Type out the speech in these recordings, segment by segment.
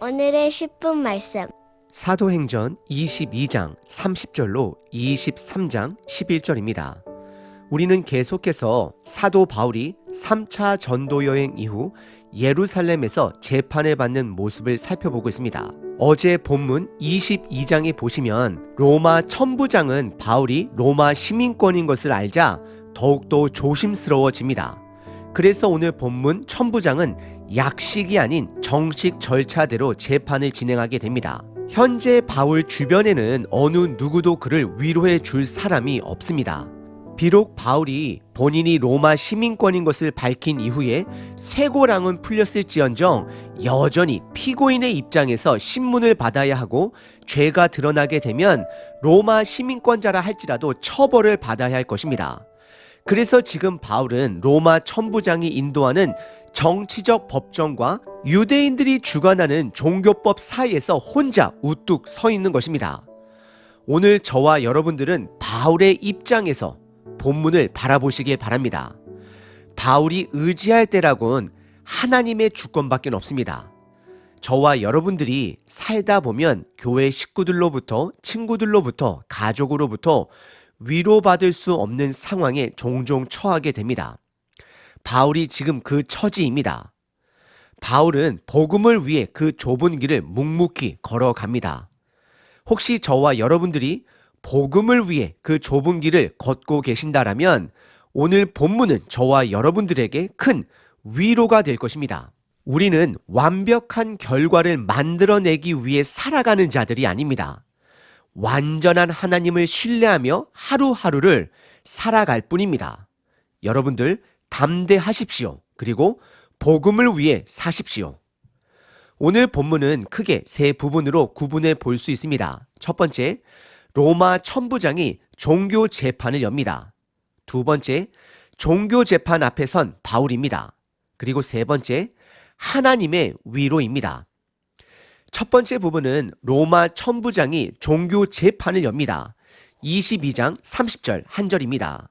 오늘의 10분 말씀. 사도행전 22장 30절로 23장 11절입니다. 우리는 계속해서 사도 바울이 3차 전도 여행 이후 예루살렘에서 재판을 받는 모습을 살펴보고 있습니다. 어제 본문 22장에 보시면 로마 천부장은 바울이 로마 시민권인 것을 알자 더욱더 조심스러워집니다. 그래서 오늘 본문 천부장은 약식이 아닌 정식 절차대로 재판을 진행하게 됩니다. 현재 바울 주변에는 어느 누구도 그를 위로해 줄 사람이 없습니다. 비록 바울이 본인이 로마 시민권인 것을 밝힌 이후에 쇠고랑은 풀렸을지언정 여전히 피고인의 입장에서 신문을 받아야 하고 죄가 드러나게 되면 로마 시민권자라 할지라도 처벌을 받아야 할 것입니다. 그래서 지금 바울은 로마 천부장이 인도하는 정치적 법정과 유대인들이 주관하는 종교법 사이에서 혼자 우뚝 서 있는 것입니다. 오늘 저와 여러분들은 바울의 입장에서 본문을 바라보시길 바랍니다. 바울이 의지할 때라곤 하나님의 주권밖에 없습니다. 저와 여러분들이 살다 보면 교회 식구들로부터, 친구들로부터, 가족으로부터 위로받을 수 없는 상황에 종종 처하게 됩니다. 바울이 지금 그 처지입니다. 바울은 복음을 위해 그 좁은 길을 묵묵히 걸어갑니다. 혹시 저와 여러분들이 복음을 위해 그 좁은 길을 걷고 계신다라면 오늘 본문은 저와 여러분들에게 큰 위로가 될 것입니다. 우리는 완벽한 결과를 만들어내기 위해 살아가는 자들이 아닙니다. 완전한 하나님을 신뢰하며 하루하루를 살아갈 뿐입니다. 여러분들 담대하십시오. 그리고 복음을 위해 사십시오. 오늘 본문은 크게 세 부분으로 구분해 볼 수 있습니다. 첫 번째, 로마 천부장이 종교 재판을 엽니다. 두 번째, 종교 재판 앞에 선 바울입니다. 그리고 세 번째, 하나님의 위로입니다. 첫 번째 부분은 로마 천부장이 종교 재판을 엽니다. 22장 30절 한 절입니다.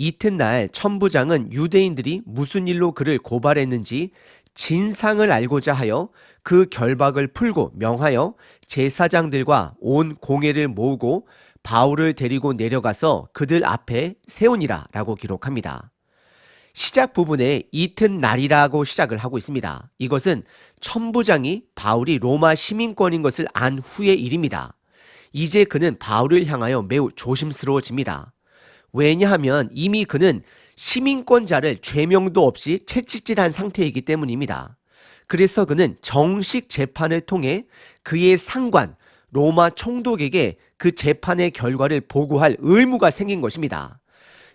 이튿날 천부장은 유대인들이 무슨 일로 그를 고발했는지 진상을 알고자 하여 그 결박을 풀고 명하여 제사장들과 온 공회를 모으고 바울을 데리고 내려가서 그들 앞에 세우니라 라고 기록합니다. 시작 부분에 이튿날이라고 시작을 하고 있습니다. 이것은 천부장이 바울이 로마 시민권인 것을 안 후의 일입니다. 이제 그는 바울을 향하여 매우 조심스러워집니다. 왜냐하면 이미 그는 시민권자를 죄명도 없이 채찍질한 상태이기 때문입니다. 그래서 그는 정식 재판을 통해 그의 상관 로마 총독에게 그 재판의 결과를 보고할 의무가 생긴 것입니다.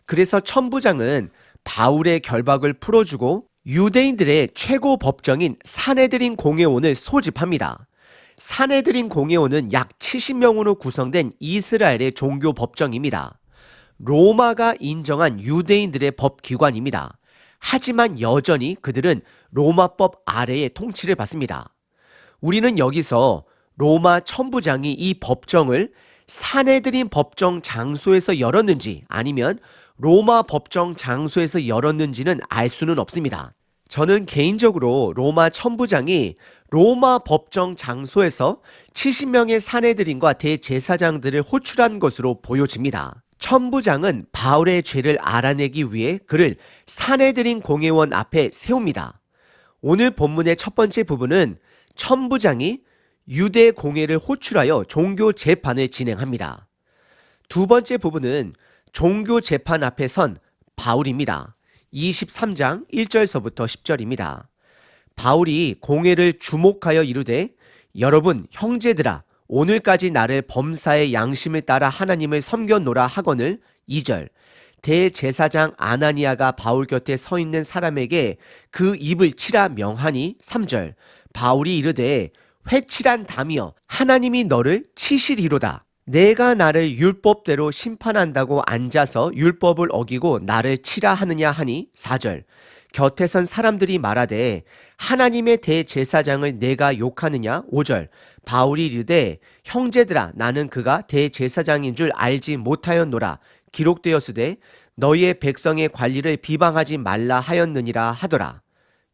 그래서 천부장은 바울의 결박을 풀어주고 유대인들의 최고 법정인 산헤드린 공회원을 소집합니다. 산헤드린 공회원은 약 70명으로 구성된 이스라엘의 종교 법정입니다. 로마가 인정한 유대인들의 법기관입니다. 하지만 여전히 그들은 로마법 아래의 통치를 받습니다. 우리는 여기서 로마 천부장이 이 법정을 산헤드린 법정 장소에서 열었는지 아니면 로마 법정 장소에서 열었는지는 알 수는 없습니다. 저는 개인적으로 로마 천부장이 로마 법정 장소에서 70명의 산헤드린과 대제사장들을 호출한 것으로 보여집니다. 천부장은 바울의 죄를 알아내기 위해 그를 산헤드린 공회원 앞에 세웁니다. 오늘 본문의 첫 번째 부분은 천부장이 유대 공회를 호출하여 종교 재판을 진행합니다. 두 번째 부분은 종교 재판 앞에 선 바울입니다. 23장 1절서부터 10절입니다. 바울이 공회를 주목하여 이르되 여러분 형제들아 오늘까지 나를 범사의 양심을 따라 하나님을 섬겼노라 하거늘 2절 대제사장 아나니아가 바울 곁에 서 있는 사람에게 그 입을 치라 명하니 3절 바울이 이르되 회칠한 담이여 하나님이 너를 치시리로다. 내가 나를 율법대로 심판한다고 앉아서 율법을 어기고 나를 치라 하느냐 하니 4절 곁에 선 사람들이 말하되 하나님의 대제사장을 내가 욕하느냐 5절 바울이 이르되 형제들아 나는 그가 대제사장인 줄 알지 못하였노라 기록되었으되 너희의 백성의 관리를 비방하지 말라 하였느니라 하더라.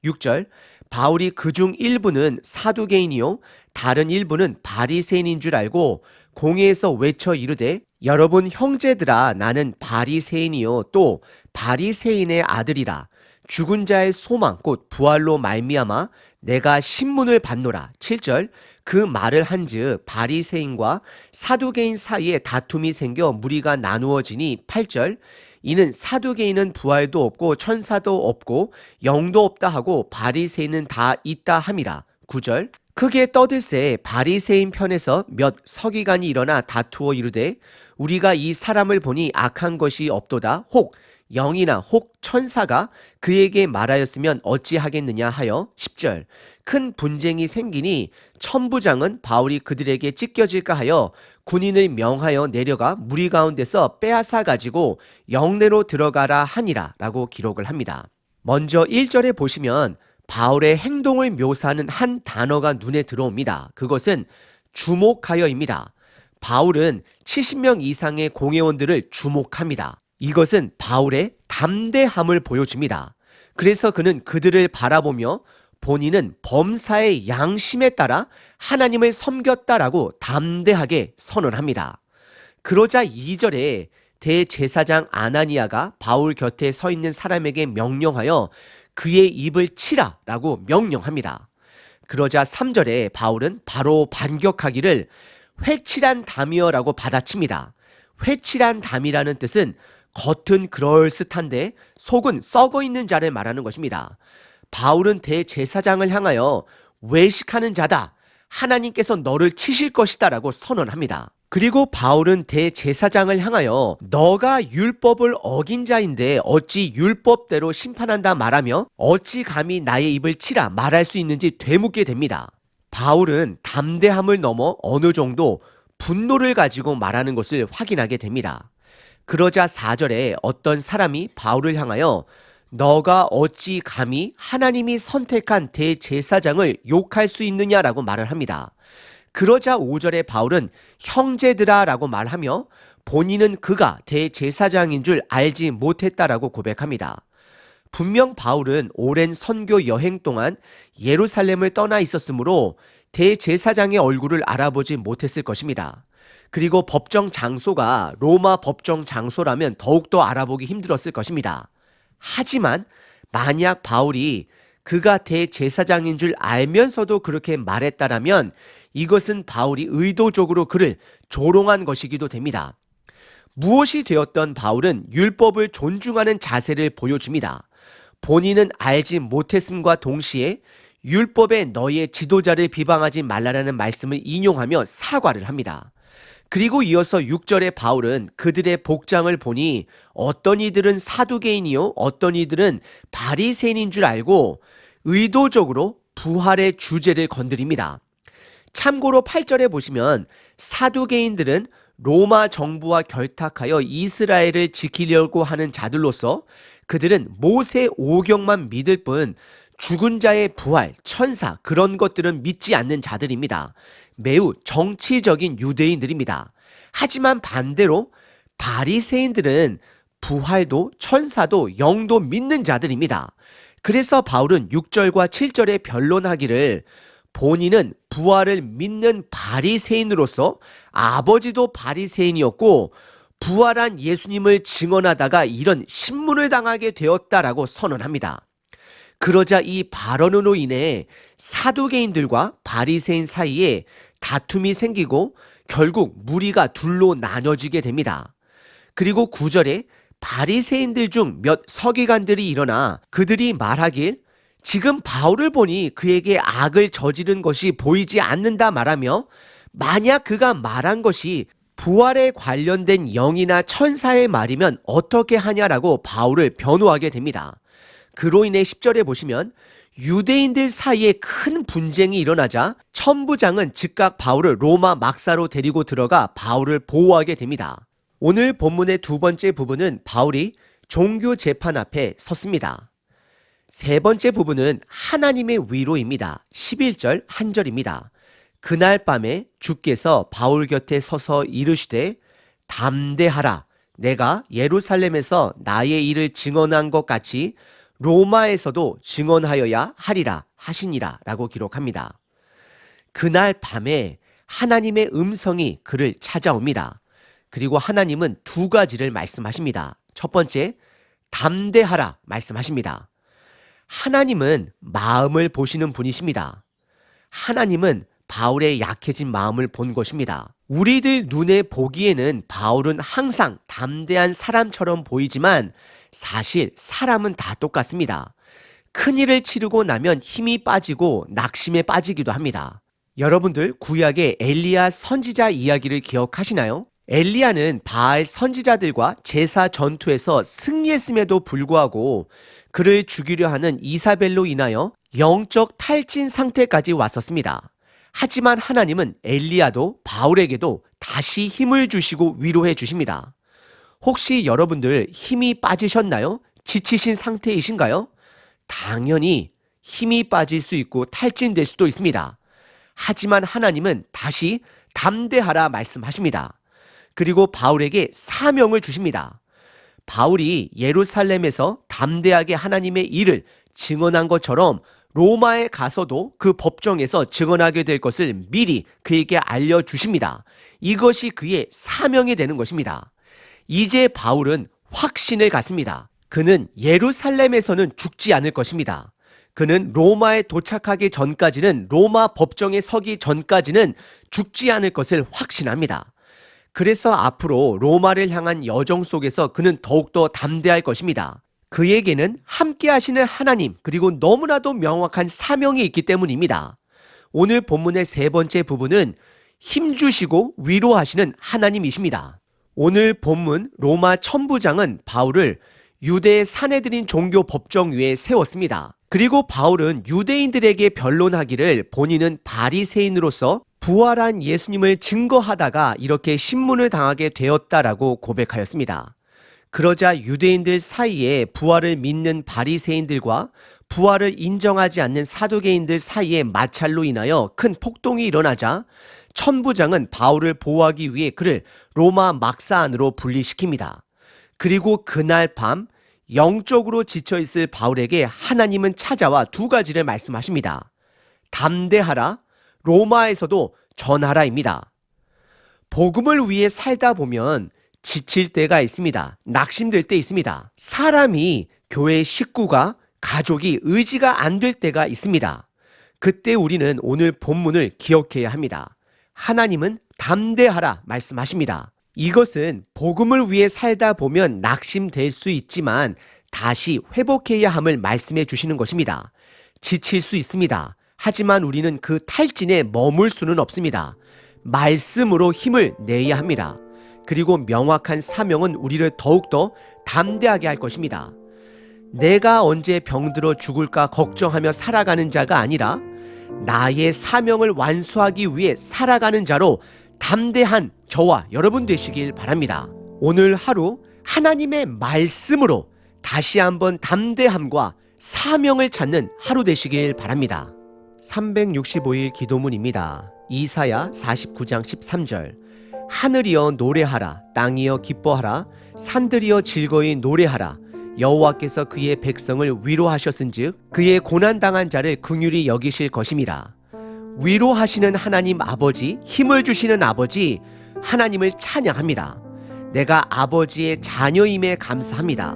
6절 바울이 그중 일부는 사두개인이요 다른 일부는 바리새인인 줄 알고 공회에서 외쳐 이르되 여러분 형제들아 나는 바리새인이요 또 바리새인의 아들이라 죽은 자의 소망 곧 부활로 말미암아 내가 신문을 받노라. 7절 그 말을 한즉 바리새인과 사두개인 사이에 다툼이 생겨 무리가 나누어지니 8절 이는 사두개인은 부활도 없고 천사도 없고 영도 없다 하고 바리새인은 다 있다 함이라. 9절 크게 떠들새 바리새인 편에서 몇 서기관이 일어나 다투어 이르되 우리가 이 사람을 보니 악한 것이 없도다 혹 영이나 혹 천사가 그에게 말하였으면 어찌하겠느냐 하여 10절 큰 분쟁이 생기니 천부장은 바울이 그들에게 찢겨질까 하여 군인을 명하여 내려가 무리 가운데서 빼앗아 가지고 영내로 들어가라 하니라 라고 기록을 합니다. 먼저 1절에 보시면 바울의 행동을 묘사하는 한 단어가 눈에 들어옵니다. 그것은 주목하여입니다. 바울은 70명 이상의 공회원들을 주목합니다. 이것은 바울의 담대함을 보여줍니다. 그래서 그는 그들을 바라보며 본인은 범사의 양심에 따라 하나님을 섬겼다라고 담대하게 선언합니다. 그러자 2절에 대제사장 아나니아가 바울 곁에 서 있는 사람에게 명령하여 그의 입을 치라 라고 명령합니다. 그러자 3절에 바울은 바로 반격하기를 회칠한 담이여라고 받아칩니다. 회칠한 담이라는 뜻은 겉은 그럴듯한데 속은 썩어 있는 자를 말하는 것입니다. 바울은 대제사장을 향하여 외식하는 자다. 하나님께서 너를 치실 것이다 라고 선언합니다. 그리고 바울은 대제사장을 향하여 너가 율법을 어긴 자인데 어찌 율법대로 심판한다 말하며 어찌 감히 나의 입을 치라 말할 수 있는지 되묻게 됩니다. 바울은 담대함을 넘어 어느 정도 분노를 가지고 말하는 것을 확인하게 됩니다. 그러자 4절에 어떤 사람이 바울을 향하여 너가 어찌 감히 하나님이 선택한 대제사장을 욕할 수 있느냐라고 말을 합니다. 그러자 5절에 바울은 형제들아 라고 말하며 본인은 그가 대제사장인 줄 알지 못했다라고 고백합니다. 분명 바울은 오랜 선교 여행 동안 예루살렘을 떠나 있었으므로 대제사장의 얼굴을 알아보지 못했을 것입니다. 그리고 법정 장소가 로마 법정 장소라면 더욱더 알아보기 힘들었을 것입니다. 하지만 만약 바울이 그가 대제사장인 줄 알면서도 그렇게 말했다라면 이것은 바울이 의도적으로 그를 조롱한 것이기도 됩니다. 무엇이 되었던 바울은 율법을 존중하는 자세를 보여줍니다. 본인은 알지 못했음과 동시에 율법에 너의 지도자를 비방하지 말라라는 말씀을 인용하며 사과를 합니다. 그리고 이어서 6절에 바울은 그들의 복장을 보니 어떤 이들은 사두개인이요 어떤 이들은 바리새인인 줄 알고 의도적으로 부활의 주제를 건드립니다. 참고로 8절에 보시면 사두개인들은 로마 정부와 결탁하여 이스라엘을 지키려고 하는 자들로서 그들은 모세 오경만 믿을 뿐 죽은 자의 부활, 천사 그런 것들은 믿지 않는 자들입니다. 매우 정치적인 유대인들입니다. 하지만 반대로 바리새인들은 부활도 천사도 영도 믿는 자들입니다. 그래서 바울은 6절과 7절에 변론하기를 본인은 부활을 믿는 바리새인으로서 아버지도 바리새인이었고 부활한 예수님을 증언하다가 이런 신문을 당하게 되었다라고 선언합니다. 그러자 이 발언으로 인해 사두개인들과 바리새인 사이에 다툼이 생기고 결국 무리가 둘로 나눠지게 됩니다. 그리고 9절에 바리새인들 중 몇 서기관들이 일어나 그들이 말하길 지금 바울을 보니 그에게 악을 저지른 것이 보이지 않는다 말하며 만약 그가 말한 것이 부활에 관련된 영이나 천사의 말이면 어떻게 하냐라고 바울을 변호하게 됩니다. 그로 인해 10절에 보시면 유대인들 사이에 큰 분쟁이 일어나자 천부장은 즉각 바울을 로마 막사로 데리고 들어가 바울을 보호하게 됩니다. 오늘 본문의 두 번째 부분은 바울이 종교 재판 앞에 섰습니다. 세 번째 부분은 하나님의 위로입니다. 11절 한 절입니다. 그날 밤에 주께서 바울 곁에 서서 이르시되 담대하라. 내가 예루살렘에서 나의 일을 증언한 것 같이 로마에서도 증언하여야 하리라 하시니라 라고 기록합니다. 그날 밤에 하나님의 음성이 그를 찾아옵니다. 그리고 하나님은 두 가지를 말씀하십니다. 첫 번째, 담대하라 말씀하십니다. 하나님은 마음을 보시는 분이십니다. 하나님은 바울의 약해진 마음을 본 것입니다. 우리들 눈에 보기에는 바울은 항상 담대한 사람처럼 보이지만 사실 사람은 다 똑같습니다. 큰일을 치르고 나면 힘이 빠지고 낙심에 빠지기도 합니다. 여러분들 구약의 엘리야 선지자 이야기를 기억하시나요? 엘리야는 바알 선지자들과 제사 전투에서 승리했음에도 불구하고 그를 죽이려 하는 이사벨로 인하여 영적 탈진 상태까지 왔었습니다. 하지만 하나님은 엘리야도 바울에게도 다시 힘을 주시고 위로해 주십니다. 혹시 여러분들 힘이 빠지셨나요? 지치신 상태이신가요? 당연히 힘이 빠질 수 있고 탈진될 수도 있습니다. 하지만 하나님은 다시 담대하라 말씀하십니다. 그리고 바울에게 사명을 주십니다. 바울이 예루살렘에서 담대하게 하나님의 일을 증언한 것처럼 로마에 가서도 그 법정에서 증언하게 될 것을 미리 그에게 알려주십니다. 이것이 그의 사명이 되는 것입니다. 이제 바울은 확신을 갖습니다. 그는 예루살렘에서는 죽지 않을 것입니다. 그는 로마에 도착하기 전까지는, 로마 법정에 서기 전까지는 죽지 않을 것을 확신합니다. 그래서 앞으로 로마를 향한 여정 속에서 그는 더욱더 담대할 것입니다. 그에게는 함께 하시는 하나님, 그리고 너무나도 명확한 사명이 있기 때문입니다. 오늘 본문의 세 번째 부분은 힘주시고 위로하시는 하나님이십니다. 오늘 본문 로마 천부장은 바울을 유대 사내들인 종교 법정 위에 세웠습니다. 그리고 바울은 유대인들에게 변론하기를 본인은 바리새인으로서 부활한 예수님을 증거하다가 이렇게 신문을 당하게 되었다라고 고백하였습니다. 그러자 유대인들 사이에 부활을 믿는 바리새인들과 부활을 인정하지 않는 사두개인들 사이에 마찰로 인하여 큰 폭동이 일어나자 천부장은 바울을 보호하기 위해 그를 로마 막사 안으로 분리시킵니다. 그리고 그날 밤 영적으로 지쳐있을 바울에게 하나님은 찾아와 두 가지를 말씀하십니다. 담대하라, 로마에서도 전하라입니다. 복음을 위해 살다 보면 지칠 때가 있습니다. 낙심될 때 있습니다. 사람이, 교회 식구가, 가족이 의지가 안 될 때가 있습니다. 그때 우리는 오늘 본문을 기억해야 합니다. 하나님은 담대하라 말씀하십니다. 이것은 복음을 위해 살다 보면 낙심될 수 있지만 다시 회복해야 함을 말씀해 주시는 것입니다. 지칠 수 있습니다. 하지만 우리는 그 탈진에 머물 수는 없습니다. 말씀으로 힘을 내야 합니다. 그리고 명확한 사명은 우리를 더욱더 담대하게 할 것입니다. 내가 언제 병들어 죽을까 걱정하며 살아가는 자가 아니라 나의 사명을 완수하기 위해 살아가는 자로 담대한 저와 여러분 되시길 바랍니다. 오늘 하루 하나님의 말씀으로 다시 한번 담대함과 사명을 찾는 하루 되시길 바랍니다. 365일 기도문입니다. 이사야 49장 13절. 하늘이여 노래하라, 땅이여 기뻐하라, 산들이여 즐거이 노래하라. 여호와께서 그의 백성을 위로하셨은즉 그의 고난당한 자를 긍휼히 여기실 것임이라. 위로하시는 하나님 아버지, 힘을 주시는 아버지, 하나님을 찬양합니다. 내가 아버지의 자녀임에 감사합니다.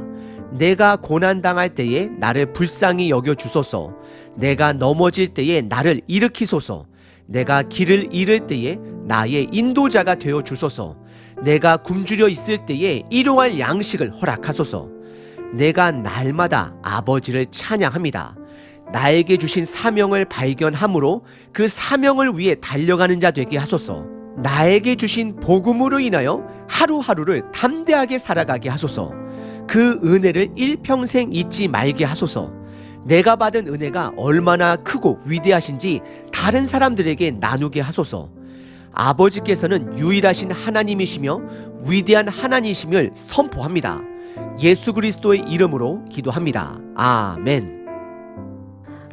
내가 고난당할 때에 나를 불쌍히 여겨주소서. 내가 넘어질 때에 나를 일으키소서. 내가 길을 잃을 때에 나의 인도자가 되어주소서. 내가 굶주려 있을 때에 일용할 양식을 허락하소서. 내가 날마다 아버지를 찬양합니다. 나에게 주신 사명을 발견함으로 그 사명을 위해 달려가는 자 되게 하소서. 나에게 주신 복음으로 인하여 하루하루를 담대하게 살아가게 하소서. 그 은혜를 일평생 잊지 말게 하소서. 내가 받은 은혜가 얼마나 크고 위대하신지 다른 사람들에게 나누게 하소서. 아버지께서는 유일하신 하나님이시며 위대한 하나님이심을 선포합니다. 예수 그리스도의 이름으로 기도합니다. 아멘.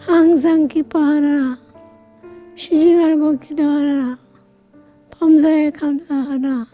항상 기뻐하라. 쉬지 말고 기도하라. 범사에 감사하라.